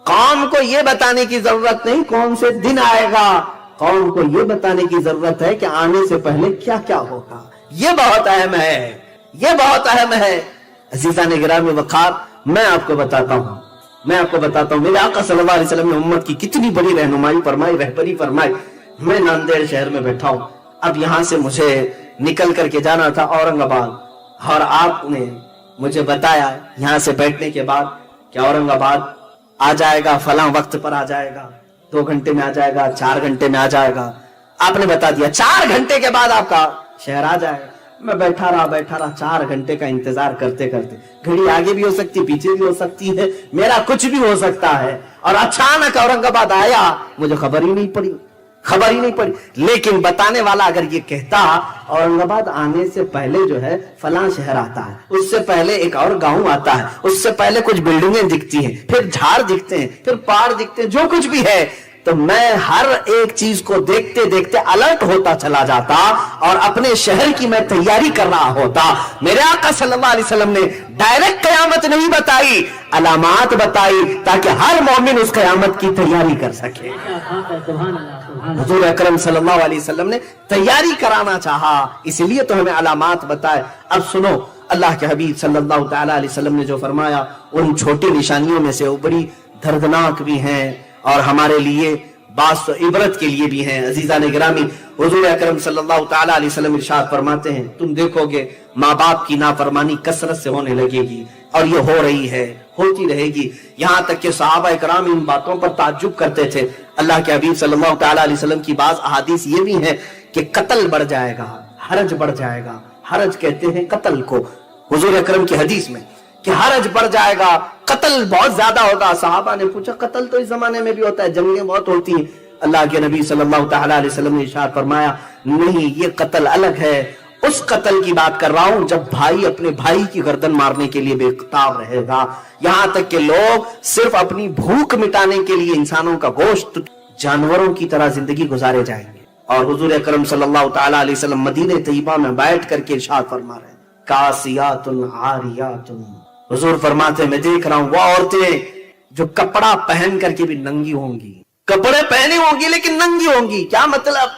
قوم کو یہ بتانے کی ضرورت نہیں کون سے دن آئے گا، قوم کو یہ بتانے کی ضرورت ہے کہ آنے سے پہلے کیا کیا ہوگا۔ یہ بہت اہم ہے، یہ بہت اہم ہے۔ عزیزان گرامی وقار، میں آپ کو بتاتا ہوں میرے آقا صلی اللہ علیہ وسلم نے امت کی کتنی بڑی رہنمائی فرمائی، رہبری فرمائی۔ میں ناندیڑ شہر میں بیٹھا ہوں، اب یہاں سے مجھے نکل کر کے جانا تھا اورنگ آباد، اور آپ نے مجھے بتایا یہاں سے بیٹھنے کے بعد کہ اورنگ آباد آ جائے گا، فلاں وقت پر آ جائے گا، 2 گھنٹے میں آ جائے گا، 4 گھنٹے میں آ جائے گا۔ آپ نے بتا دیا 4 گھنٹے کے بعد آپ کا شہر آ جائے گا۔ میں بیٹھا رہا 4 گھنٹے کا انتظار کرتے کرتے، گھڑی آگے بھی ہو سکتی، پیچھے بھی ہو سکتی ہے، میرا کچھ بھی ہو سکتا ہے، اور اچانک اورنگ آباد آیا، مجھے خبر ہی نہیں پڑی۔ لیکن بتانے والا اگر یہ کہتا اورنگ آباد آنے سے پہلے جو ہے فلاں شہر آتا ہے، اس سے پہلے ایک اور گاؤں آتا ہے، اس سے پہلے کچھ بلڈنگیں دکھتی ہیں، پھر جھاڑ دکھتے ہیں، پھر پہاڑ دکھتے ہیں، جو کچھ بھی ہے، تو میں ہر ایک چیز کو دیکھتے دیکھتے الرٹ ہوتا چلا جاتا اور اپنے شہر کی میں تیاری کر رہا ہوتا۔ میرے آقا صلی اللہ علیہ وسلم نے ڈائریکٹ قیامت نہیں بتائی، علامات بتائی تاکہ ہر مومن اس قیامت کی تیاری کر سکے۔ حضور اکرم صلی اللہ علیہ وسلم نے تیاری کرانا چاہا، اس لیے تو ہمیں علامات بتائے۔ اب سنو، اللہ کے حبیب صلی اللہ تعالی علیہ وسلم نے جو فرمایا ان چھوٹی نشانیوں میں سے وہ بڑی دردناک بھی ہیں اور ہمارے لیے بعض تو عبرت کے لیے بھی ہیں۔ عزیزان گرامی، حضور اکرم صلی اللہ تعالی علیہ وسلم ارشاد فرماتے ہیں تم دیکھو گے ماں باپ کی نافرمانی کثرت سے ہونے لگے گی، اور یہ ہو رہی ہے، ہوتی رہے گی، یہاں تک کہ صحابہ کرام ان باتوں پر تعجب کرتے تھے۔ اللہ کے حبیب صلی اللہ تعالی علیہ وسلم کی بعض احادیث یہ بھی ہیں کہ قتل بڑھ جائے گا، حرج بڑھ جائے گا۔ حرج کہتے ہیں قتل کو، حضور اکرم کی حدیث میں کہ حرج بڑھ جائے گا، قتل بہت زیادہ ہوگا۔ صحابہ نے پوچھا قتل تو اس زمانے میں بھی ہوتا ہے، جنگیں بہت ہوتی ہیں۔ اللہ کے نبی صلی اللہ تعالی علیہ وسلم نے ارشاد فرمایا نہیں، یہ قتل الگ ہے، اس قتل کی بات کر رہا ہوں جب بھائی اپنے بھائی کی گردن مارنے کے لیے بے اختیار رہے گا، یہاں تک کہ لوگ صرف اپنی بھوک مٹانے کے لیے انسانوں کا گوشت جانوروں کی طرح زندگی گزارے جائیں گے۔ اور حضور اکرم صلی اللہ تعالی علیہ وسلم مدینہ طیبہ میں بیٹھ کر کے ارشاد فرما رہے ہیں کاسیات عاریات۔ حضور فرماتے ہیں میں دیکھ رہا ہوں وہ عورتیں جو کپڑا پہن کر کے بھی ننگی ہوں گی، کپڑے پہنے ہوں گی لیکن ننگی ہوں گی۔ کیا مطلب؟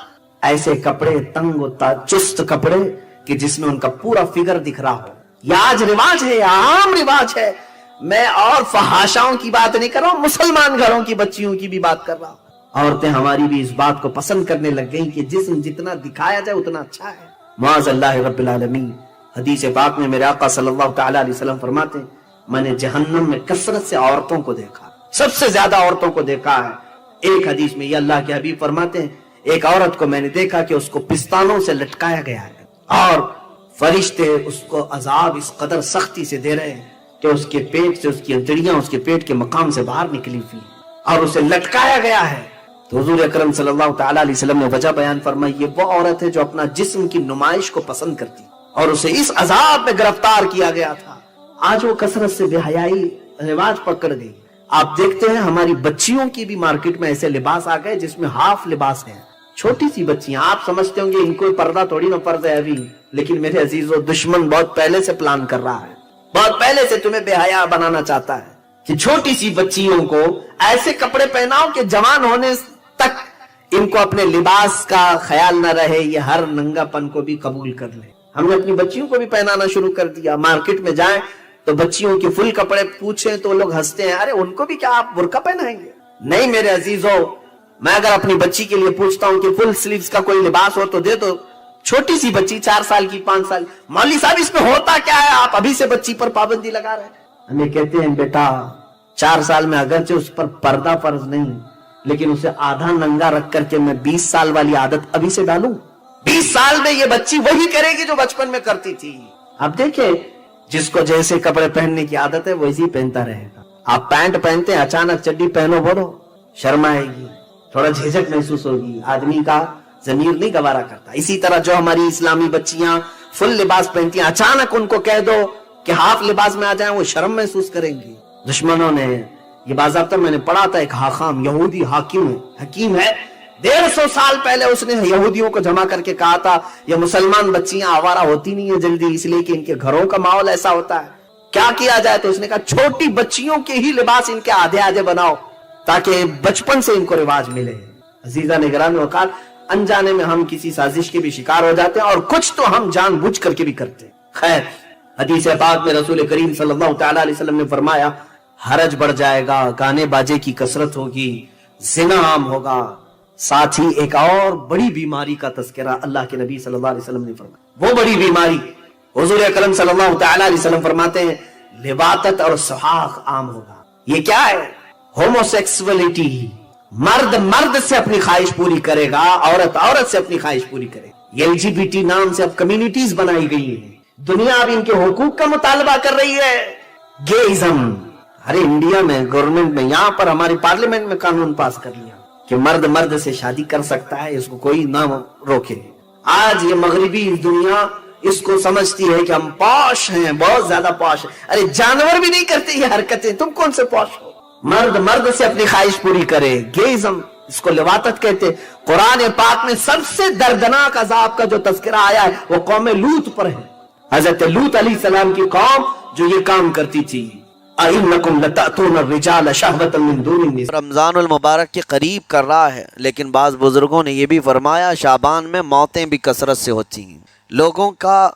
ایسے کپڑے تنگ و چست کپڑے کہ جس میں ان کا پورا فگر دکھ رہا ہو۔ یہ آج رواج ہے، یہ عام رواج ہے۔ میں اور فحاشاؤں کی بات نہیں کر رہا ہوں، مسلمان گھروں کی بچیوں کی بھی بات کر رہا ہوں۔ عورتیں ہماری بھی اس بات کو پسند کرنے لگ گئیں کہ جسم جتنا دکھایا جائے اتنا اچھا ہے۔ معاذ اللہ رب العالمین۔ حدیث پاک میں میرے آقا صلی اللہ تعالی علیہ وسلم فرماتے ہیں میں نے جہنم میں کثرت سے عورتوں کو دیکھا، سب سے زیادہ عورتوں کو دیکھا ہے۔ ایک حدیث میں یہ اللہ کے حبیب فرماتے ہیں ایک عورت کو میں نے دیکھا کہ اس کو پستانوں سے لٹکایا گیا ہے، اور فرشتے اس کو عذاب اس قدر سختی سے دے رہے ہیں کہ اس کے پیٹ سے اس کی انتڑیاں اس کے پیٹ کے مقام سے باہر نکلی ہوئی اور اسے لٹکایا گیا ہے۔ تو حضور اکرم صلی اللہ تعالی علیہ وسلم نے وجہ بیان فرمائی یہ وہ عورت ہے جو اپنا جسم کی نمائش کو پسند کرتی اور اسے اس عذاب میں گرفتار کیا گیا تھا۔ آج وہ کثرت سے بے حیائی رواج پکڑ گئی۔ آپ دیکھتے ہیں ہماری بچیوں کی بھی مارکیٹ میں ایسے لباس آ گئے جس میں ہاف لباس ہے، چھوٹی سی بچیاں۔ آپ سمجھتے ہوں گے ان کو پردہ تھوڑی نہ فرض ہے ابھی، لیکن میرے عزیزو دشمن بہت پہلے سے پلان کر رہا ہے، بہت پہلے سے تمہیں بے حیا بنانا چاہتا ہے کہ چھوٹی سی بچیوں کو ایسے کپڑے پہناؤ کہ جوان ہونے تک ان کو اپنے لباس کا خیال نہ رہے، یہ ہر ننگا پن کو بھی قبول کر لے۔ ہم نے اپنی بچیوں کو بھی پہنانا شروع کر دیا۔ مارکیٹ میں جائیں تو بچیوں کے فل کپڑے پوچھیں تو لوگ ہنستے ہیں، ارے ان کو بھی کیا آپ برقع پہنائیں گے؟ نہیں میرے عزیزو، میں اگر اپنی بچی کے لیے پوچھتا ہوں کہ فل سلیوز کا کوئی لباس ہو تو دے دو۔ چھوٹی سی بچی 4 سال کی 5 سال، مولوی صاحب اس میں ہوتا کیا ہے؟ آپ ابھی سے بچی پر پابندی لگا رہے ہیں۔ ہمیں کہتے ہیں بیٹا 4 سال میں اگرچہ اس پر پردہ فرض نہیں، لیکن اسے آدھا ننگا رکھ کر کے میں 20 سال والی عادت ابھی سے ڈالوں؟ 20 سال میں یہ بچی وہی کرے گی جو بچپن میں کرتی تھی۔ اب دیکھیں جس کو جیسے کپڑے پہننے کی عادت ہے ویسے پہنتا رہے گا۔ آپ پینٹ پہنتے ہیں، اچانک چڈی پہنو بولو، شرم آئے گی، تھوڑا جھجک محسوس ہوگی، آدمی کا ضمیر نہیں گوارا کرتا۔ اسی طرح جو ہماری اسلامی بچیاں فل لباس پہنتی ہیں، اچانک ان کو کہہ دو کہ ہاف لباس میں آ جائیں، وہ شرم محسوس کریں گی۔ دشمنوں نے یہ باضابطہ میں نے پڑھا تھا، ایک حاکم یہودی حکیم ہے 150 سال پہلے اس نے یہودیوں کو جمع کر کے کہا تھا یہ مسلمان بچیاں آوارہ ہوتی نہیں ہیں جلدی، اس لیے کہ ان کے گھروں کا ماحول ایسا ہوتا ہے، کیا کیا جائے؟ تو اس نے کہا چھوٹی بچیوں کے ہی لباس ان کے آدھے آدھے بناؤ، تاکہ بچپن سے ان کو رواج ملے۔ عزیزہ نگران وقار، انجانے میں ہم کسی سازش کے بھی شکار ہو جاتے ہیں، اور کچھ تو ہم جان بوجھ کر کے بھی کرتے ہیں۔ خیر، حدیث پاک میں رسول کریم صلی اللہ تعالی علیہ وسلم نے فرمایا حرج بڑھ جائے گا، گانے باجے کی کثرت ہوگی، زنا عام ہوگا، ساتھ ہی ایک اور بڑی بیماری کا تذکرہ اللہ کے نبی صلی اللہ علیہ وسلم نے فرمایا۔ وہ بڑی بیماری حضور اکرم صلی اللہ تعالی علیہ وسلم فرماتے ہیں لواطت اور سحاق عام ہوگا۔ یہ کیا ہے؟ ہومو سیکسولیٹی، مرد مرد سے اپنی خواہش پوری کرے گا، عورت عورت سے اپنی خواہش پوری کرے گی۔ یہ LGBT نام سے اب کمیونٹیز بنائی گئی ہیں، دنیا اب ان کے حقوق کا مطالبہ کر رہی ہے۔ گےازم، ارے انڈیا میں گورنمنٹ میں، یہاں پر ہماری پارلیمنٹ میں قانون پاس کر لیا کہ مرد مرد سے شادی کر سکتا ہے، اس کو کوئی نہ روکے۔ آج یہ مغربی دنیا اس کو سمجھتی ہے کہ ہم پوش ہیں، بہت زیادہ پوش ہیں۔ ارے جانور بھی نہیں کرتے یہ حرکتیں، تم کون سے پوش ہو؟ مرد مرد سے اپنی خواہش پوری کرے، گےازم، اس کو لواطت کہتے۔ قرآن پاک میں سب سے دردناک عذاب کا جو تذکرہ آیا ہے وہ قوم لوط پر ہے۔ حضرت لوط علیہ السلام کی قوم جو یہ کام کرتی تھی، اِنَّكُمْ لَتَأْتُونَ الرِّجَالَ شَهْوَةً مِّن دُونِ النِّسَاءِ۔ رمضان المبارک کے قریب کر رہا ہے، لیکن بعض بزرگوں نے یہ بھی فرمایا شعبان میں موتیں بھی کثرت سے ہوتی ہیں۔ لوگوں کا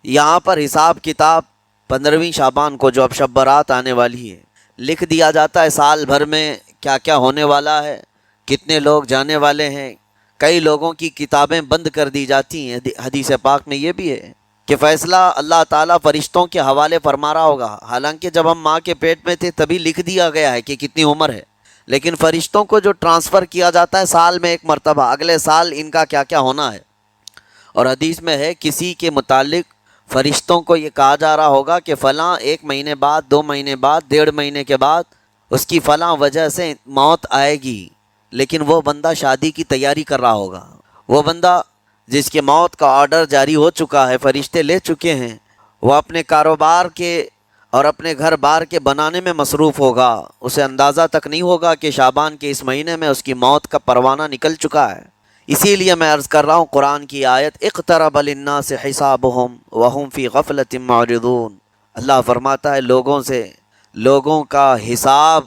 یہاں پر حساب کتاب 15ویں شعبان کو جو اب شب برات آنے والی ہے لکھ دیا جاتا ہے، سال بھر میں کیا کیا ہونے والا ہے، کتنے لوگ جانے والے ہیں۔ کئی لوگوں کی کتابیں بند کر دی جاتی ہیں۔ حدیث پاک میں یہ بھی ہے کہ فیصلہ اللہ تعالیٰ فرشتوں کے حوالے فرما رہا ہوگا، حالانکہ جب ہم ماں کے پیٹ میں تھے تبھی لکھ دیا گیا ہے کہ کتنی عمر ہے، لیکن فرشتوں کو جو ٹرانسفر کیا جاتا ہے سال میں ایک مرتبہ، اگلے سال ان کا کیا کیا ہونا ہے۔ اور حدیث میں ہے کسی کے متعلق فرشتوں کو یہ کہا جا رہا ہوگا کہ فلاں 1 مہینے بعد، 2 مہینے بعد، 1.5 مہینے کے بعد اس کی فلاں وجہ سے موت آئے گی، لیکن وہ بندہ شادی کی تیاری کر رہا ہوگا، وہ بندہ جس کی موت کا آرڈر جاری ہو چکا ہے، فرشتے لے چکے ہیں، وہ اپنے کاروبار کے اور اپنے گھر بار کے بنانے میں مصروف ہوگا، اسے اندازہ تک نہیں ہوگا کہ شعبان کے اس مہینے میں اس کی موت کا پروانہ نکل چکا ہے۔ اسی لیے میں عرض کر رہا ہوں قرآن کی آیت اقترب للناس حسابهم وهم فی غفلۃ معرضون۔ اللہ فرماتا ہے لوگوں کا حساب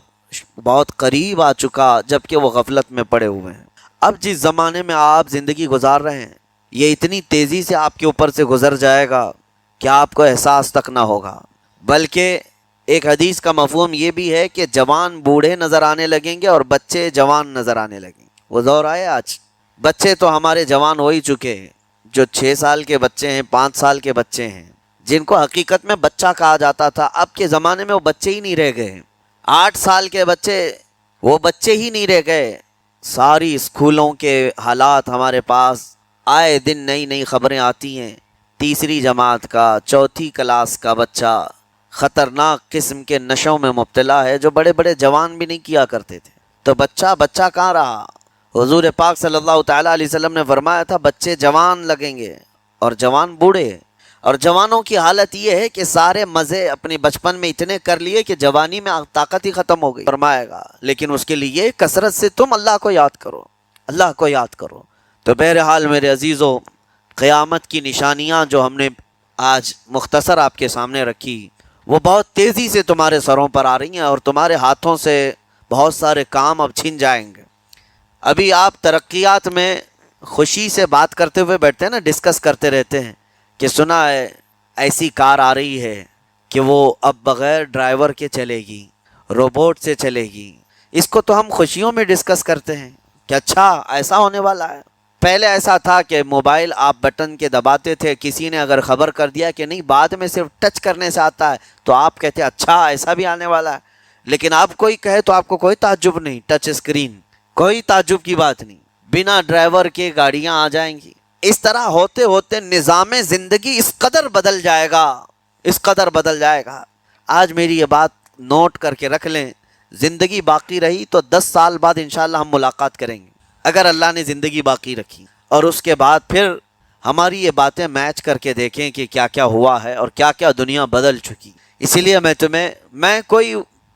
بہت قریب آ چکا جبکہ وہ غفلت میں پڑے ہوئے ہیں۔ اب جس زمانے میں آپ زندگی گزار رہے ہیں یہ اتنی تیزی سے آپ کے اوپر سے گزر جائے گا کہ آپ کو احساس تک نہ ہوگا، بلکہ ایک حدیث کا مفہوم یہ بھی ہے کہ جوان بوڑھے نظر آنے لگیں گے اور بچے جوان نظر آنے لگیں گے۔ وہ دور آئے آج، بچے تو ہمارے جوان ہو ہی چکے ہیں، جو 6 سال کے بچے ہیں، 5 سال کے بچے ہیں، جن کو حقیقت میں بچہ کہا جاتا تھا، اب کے زمانے میں وہ بچے ہی نہیں رہ گئے۔ 8 سال کے بچے وہ بچے ہی نہیں رہ گئے۔ ساری اسکولوں کے حالات ہمارے پاس آئے دن نئی نئی خبریں آتی ہیں۔ 3ری جماعت کا، 4تھی کلاس کا بچہ خطرناک قسم کے نشوں میں مبتلا ہے جو بڑے بڑے جوان بھی نہیں کیا کرتے تھے۔ تو بچہ کہاں رہا؟ حضور پاک صلی اللہ تعالیٰ علیہ وسلم نے فرمایا تھا بچے جوان لگیں گے اور جوان بوڑھے، اور جوانوں کی حالت یہ ہے کہ سارے مزے اپنے بچپن میں اتنے کر لیے کہ جوانی میں طاقت ہی ختم ہو گئی۔ فرمائے گا لیکن اس کے لیے کثرت سے تم اللہ کو یاد کرو، اللہ کو یاد کرو۔ تو بہرحال میرے عزیزو، قیامت کی نشانیاں جو ہم نے آج مختصر آپ کے سامنے رکھی وہ بہت تیزی سے تمہارے سروں پر آ رہی ہیں، اور تمہارے ہاتھوں سے بہت سارے کام اب چھن جائیں گے۔ ابھی آپ ترقیات میں خوشی سے بات کرتے ہوئے بیٹھتے ہیں نا، ڈسکس کرتے رہتے ہیں کہ سنا ہے ایسی کار آ رہی ہے کہ وہ اب بغیر ڈرائیور کے چلے گی، روبوٹ سے چلے گی۔ اس کو تو ہم خوشیوں میں ڈسکس کرتے ہیں کہ اچھا ایسا ہونے والا ہے۔ پہلے ایسا تھا کہ موبائل آپ بٹن کے دباتے تھے، کسی نے اگر خبر کر دیا کہ نہیں بعد میں صرف ٹچ کرنے سے آتا ہے تو آپ کہتے اچھا ایسا بھی آنے والا ہے۔ لیکن اب کوئی کہے تو آپ کو کوئی تعجب نہیں، ٹچ اسکرین، کوئی تعجب کی بات نہیں، بنا ڈرائیور کے گاڑیاں آ جائیں گی۔ اس طرح ہوتے ہوتے نظام زندگی اس قدر بدل جائے گا، اس قدر بدل جائے گا۔ آج میری یہ بات نوٹ کر کے رکھ لیں، زندگی باقی رہی تو 10 سال بعد انشاءاللہ ہم ملاقات کریں گے اگر اللہ نے زندگی باقی رکھی، اور اس کے بعد پھر ہماری یہ باتیں میچ کر کے دیکھیں کہ کیا کیا ہوا ہے اور کیا کیا دنیا بدل چکی۔ اسی لیے میں کوئی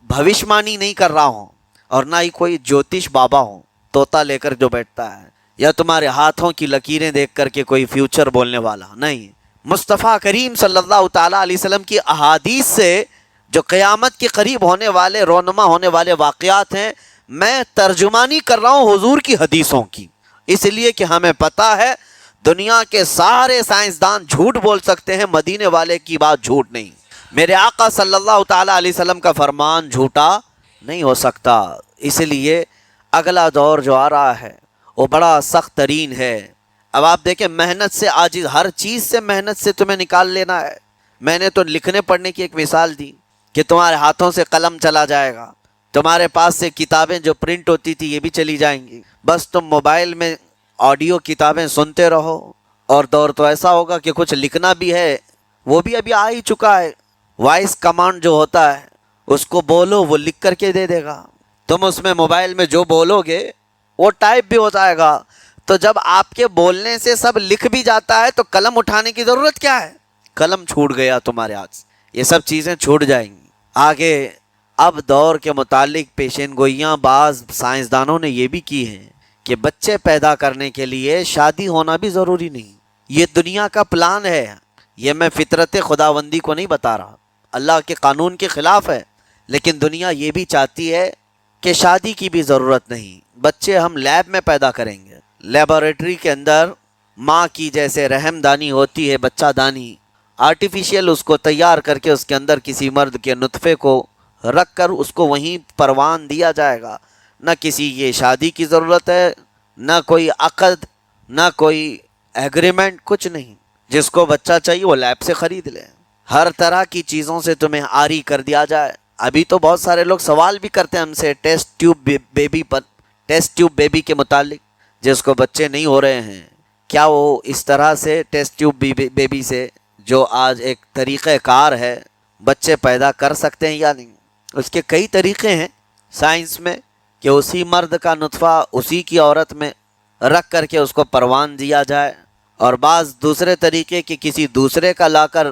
بھوشمانی نہیں کر رہا ہوں، اور نہ ہی کوئی جوتش بابا ہوں طوطا لے کر جو بیٹھتا ہے، یا تمہارے ہاتھوں کی لکیریں دیکھ کر کے کوئی فیوچر بولنے والا نہیں۔ مصطفیٰ کریم صلی اللہ تعالیٰ علیہ وسلم کی احادیث سے جو قیامت کے قریب ہونے والے رونما ہونے والے واقعات ہیں، میں ترجمانی کر رہا ہوں حضور کی حدیثوں کی، اس لیے کہ ہمیں پتہ ہے دنیا کے سارے سائنسدان جھوٹ بول سکتے ہیں، مدینے والے کی بات جھوٹ نہیں، میرے آقا صلی اللہ تعالیٰ علیہ وسلم کا فرمان جھوٹا نہیں ہو سکتا۔ اس لیے اگلا دور جو آ رہا ہے وہ بڑا سخت ترین ہے۔ اب آپ دیکھیں محنت سے عاجز، ہر چیز سے محنت سے تمہیں نکال لینا ہے۔ میں نے تو لکھنے پڑھنے کی ایک مثال دی کہ تمہارے ہاتھوں سے قلم چلا جائے گا، تمہارے پاس سے کتابیں جو پرنٹ ہوتی تھی یہ بھی چلی جائیں گی، بس تم موبائل میں آڈیو کتابیں سنتے رہو۔ اور دور تو ایسا ہوگا کہ کچھ لکھنا بھی ہے وہ بھی ابھی آ ہی چکا ہے، وائس کمانڈ جو ہوتا ہے اس کو بولو وہ لکھ کر کے دے دے گا، تم اس میں موبائل میں جو بولو گے وہ ٹائپ بھی ہو جائے گا۔ تو جب آپ کے بولنے سے سب لکھ بھی جاتا ہے تو قلم اٹھانے کی ضرورت کیا ہے؟ قلم چھوٹ گیا تمہارے ہاتھ سے، یہ سب چیزیں چھوٹ جائیں گی آگے۔ اب دور کے متعلق پیشین گوئیاں بعض سائنسدانوں نے یہ بھی کی ہیں کہ بچے پیدا کرنے کے لیے شادی ہونا بھی ضروری نہیں، یہ دنیا کا پلان ہے، یہ میں فطرت خداوندی کو نہیں بتا رہا، اللہ کے قانون کے خلاف ہے، لیکن دنیا یہ بھی چاہتی ہے کہ شادی کی بھی ضرورت نہیں، بچے ہم لیب میں پیدا کریں گے، لیبارٹری کے اندر ماں کی جیسے رحم دانی ہوتی ہے بچہ دانی، آرٹیفیشیل اس کو تیار کر کے اس کے اندر کسی مرد کے نطفے کو رکھ کر اس کو وہیں پروان دیا جائے گا، نہ کسی یہ شادی کی ضرورت ہے، نہ کوئی عقد، نہ کوئی ایگریمنٹ، کچھ نہیں، جس کو بچہ چاہیے وہ لیب سے خرید لے، ہر طرح کی چیزوں سے تمہیں آری کر دیا جائے۔ ابھی تو بہت سارے لوگ سوال بھی کرتے ہیں ہم سے ٹیسٹ ٹیوب بیبی کے متعلق، جس کو بچے نہیں ہو رہے ہیں، کیا وہ اس طرح سے ٹیسٹ ٹیوب بیبی سے جو آج ایک طریقہ کار ہے بچے پیدا کر سکتے ہیں یا نہیں؟ اس کے کئی طریقے ہیں سائنس میں کہ اسی مرد کا نطفہ اسی کی عورت میں رکھ کر کے اس کو پروان دیا جائے، اور بعض دوسرے طریقے کہ کسی دوسرے کا لا کر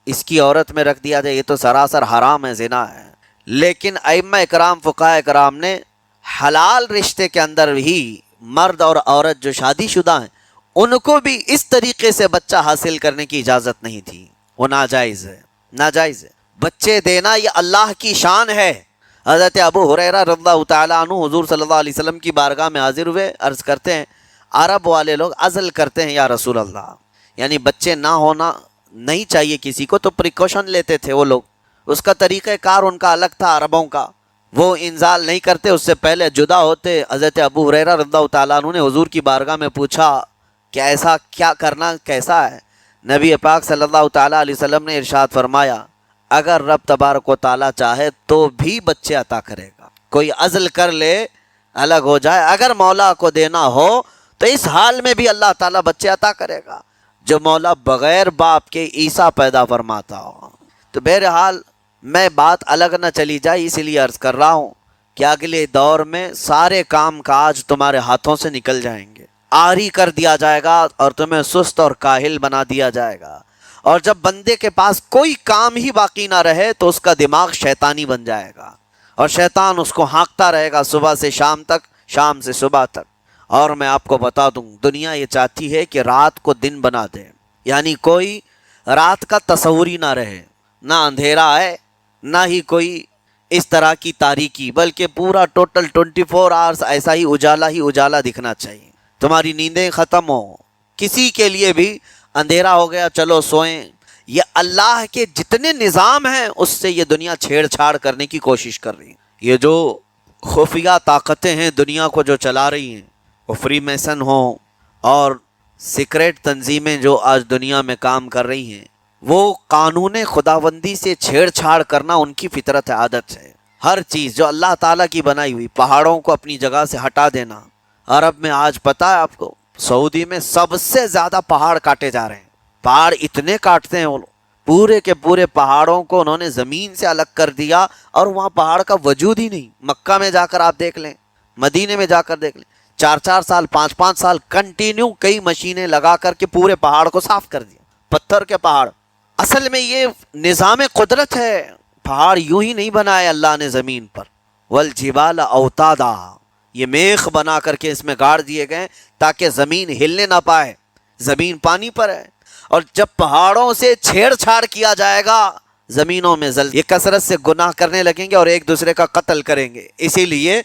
اس کی عورت میں رکھ دیا جائے، یہ تو سراسر حرام ہے، زنا ہے۔ لیکن ائمہ اکرام فقہاء اکرام نے حلال رشتے کے اندر ہی مرد اور عورت جو شادی شدہ ہیں ان کو بھی اس طریقے سے بچہ حاصل کرنے کی اجازت نہیں تھی، وہ ناجائز ہے، ناجائز ہے۔ بچے دینا یہ اللہ کی شان ہے۔ حضرت ابو ہریرہ رضی اللہ تعالیٰ عنہ حضور صلی اللہ علیہ وسلم کی بارگاہ میں حاضر ہوئے، عرض کرتے ہیں عرب والے لوگ عزل کرتے ہیں یا رسول اللہ، یعنی بچے نہ ہونا نہیں چاہیے کسی کو، تو پریکاشن لیتے تھے وہ لوگ، اس کا طریقہ کار ان کا الگ تھا عربوں کا، وہ انزال نہیں کرتے، اس سے پہلے جدا ہوتے۔ حضرت ابو ہریرہ رضی اللہ تعالیٰ عنہ نے حضور کی بارگاہ میں پوچھا کہ ایسا کیا کرنا کیسا ہے؟ نبی پاک صلی اللہ تعالیٰ علیہ وسلم نے ارشاد فرمایا اگر رب تبارک و تعالیٰ چاہے تو بھی بچے عطا کرے گا، کوئی عزل کر لے الگ ہو جائے، اگر مولا کو دینا ہو تو اس حال میں بھی اللہ تعالیٰ بچے عطا کرے گا، جو مولا بغیر باپ کے عیسیٰ پیدا فرماتا ہو۔ تو بہرحال میں بات الگ نہ چلی جائے اس لیے عرض کر رہا ہوں کہ اگلے دور میں سارے کام کاج تمہارے ہاتھوں سے نکل جائیں گے، آری کر دیا جائے گا اور تمہیں سست اور کاہل بنا دیا جائے گا، اور جب بندے کے پاس کوئی کام ہی باقی نہ رہے تو اس کا دماغ شیطانی بن جائے گا، اور شیطان اس کو ہانکتا رہے گا صبح سے شام تک، شام سے صبح تک۔ اور میں آپ کو بتا دوں دنیا یہ چاہتی ہے کہ رات کو دن بنا دے، یعنی کوئی رات کا تصور ہی نہ رہے، نہ اندھیرا ہے نہ ہی کوئی اس طرح کی تاریکی، بلکہ پورا ٹوٹل 24 آورز ایسا ہی اجالا دکھنا چاہیے، تمہاری نیندیں ختم ہو، کسی کے لیے بھی اندھیرا ہو گیا چلو سوئیں۔ یہ اللہ کے جتنے نظام ہیں اس سے یہ دنیا چھیڑ چھاڑ کرنے کی کوشش کر رہی ہے۔ یہ جو خفیہ طاقتیں ہیں دنیا کو جو چلا رہی ہیں، وہ فری میسن ہوں اور سیکریٹ تنظیمیں جو آج دنیا میں کام کر رہی ہیں، وہ قانون خداوندی سے چھیڑ چھاڑ کرنا ان کی فطرت ہے، عادت ہے۔ ہر چیز جو اللہ تعالیٰ کی بنائی ہوئی، پہاڑوں کو اپنی جگہ سے ہٹا دینا۔ عرب میں آج پتہ ہے آپ کو، سعودی میں سب سے زیادہ پہاڑ کاٹے جا رہے ہیں، پہاڑ اتنے کاٹتے ہیں وہ لوگ، پورے کے پورے پہاڑوں کو انہوں نے زمین سے الگ کر دیا، اور وہاں پہاڑ کا وجود ہی نہیں۔ مکہ میں جا کر آپ دیکھ لیں، مدینے میں جا کر دیکھ لیں، 4 سال 5 سال کنٹینیو کئی مشینیں لگا کر کے پورے پہاڑ کو صاف کر دیا، پتھر کے پہاڑ۔ اصل میں یہ نظام قدرت ہے، پہاڑ یوں ہی نہیں بنائے اللہ نے زمین پر، والجبال اوتادا، یہ میخ بنا کر کے اس میں گاڑ دیے گئے تاکہ زمین ہلنے نہ پائے، زمین پانی پر ہے، اور جب پہاڑوں سے چھیڑ چھاڑ کیا جائے گا زمینوں میں یہ کثرت سے گناہ کرنے لگیں گے اور ایک دوسرے کا قتل کریں گے۔ اسی لیے